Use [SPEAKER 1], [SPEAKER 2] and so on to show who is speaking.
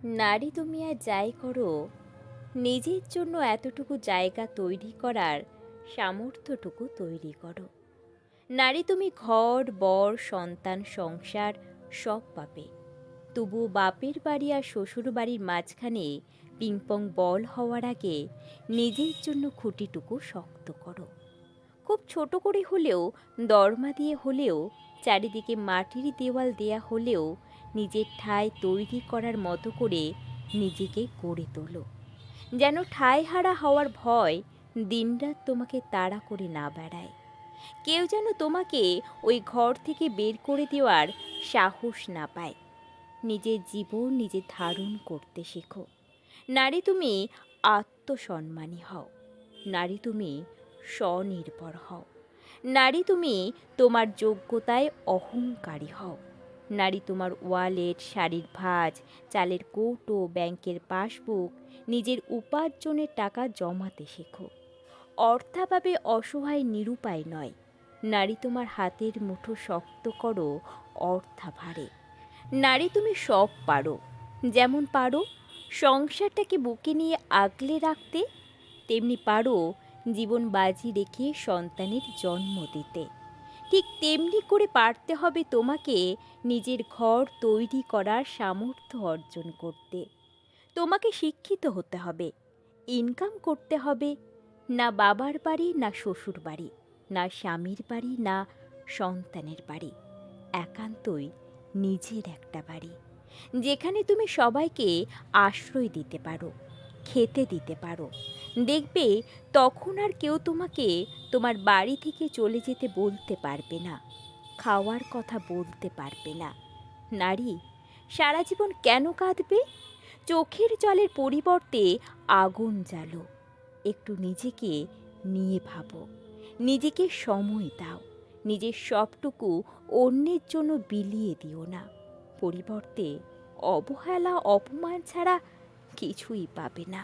[SPEAKER 1] নারী তুমি আর যাই করো, নিজের জন্য এতটুকু জায়গা তৈরি করার সামর্থ্যটুকু তৈরি করো। নারী তুমি ঘর বর সন্তান সংসার সব পাবে, তবুও বাপের বাড়ি আর শ্বশুর বাড়ির মাঝখানে পিংপং বল হওয়ার আগে নিজের জন্য খুঁটিটুকু শক্ত করো। খুব ছোট করে হলেও, দরমা দিয়ে হলেও, চারিদিকে মাটির দেওয়াল দেয়া হলেও নিজের ঠাঁই তৈরি করার মতো করে নিজেকে গড়ে তোলো, যেন ঠাঁইহারা হওয়ার ভয় দিনরাত তোমাকে তাড়া করে না বেড়ায়। কেউ যেন তোমাকে ওই ঘর থেকে বের করে দেওয়ার সাহস না পায়। নিজের জীবন নিজে ধারণ করতে শেখো। নারী তুমি আত্মসম্মানী হও। নারী তুমি স্বনির্ভর হও। নারী তুমি তোমার যোগ্যতায় অহংকারী হও। নারী তোমার ওয়ালেট, শাড়ির ভাঁজ, চালের কৌটো, ব্যাংকের পাসবুক, নিজের উপার্জনের টাকা জমাতে শেখো। অর্থাভাবে অসহায় নিরুপায় নয়। নারী তোমার হাতের মুঠো শক্ত করো অর্থাভারে। নারী তুমি সব পারো, যেমন পারো সংসারটাকে বুকে নিয়ে আগলে রাখতে, তেমনি পারো জীবন বাজি রেখে সন্তানের জন্ম দিতে। ঠিক তেমনি করে পারতে হবে তোমাকে নিজের ঘর তৈরি করার সামর্থ্য অর্জন করতে। তোমাকে শিক্ষিত হতে হবে, ইনকাম করতে হবে। না বাবার বাড়ি, না শ্বশুর বাড়ি, না স্বামীর বাড়ি, না সন্তানের বাড়ি, একান্তই নিজের একটা বাড়ি, যেখানে তুমি সবাইকে আশ্রয় দিতে পারো, খেতে দিতে পারো। দেখবে তখন আর কেউ তোমাকে তোমার বাড়ি থেকে চলে যেতে বলতে পারবে না, খাওয়ার কথা বলতে পারবে না। নারী সারা জীবন কেন কাঁদবে? চোখের জলের পরিবর্তে আগুন জ্বালো। একটু নিজেকে নিয়ে ভাবো, নিজেকে সময় দাও। নিজের সবটুকু অন্যের জন্য বিলিয়ে দিও না। পরিবর্তে অবহেলা অপমান ছাড়া কিছুই পাবে না।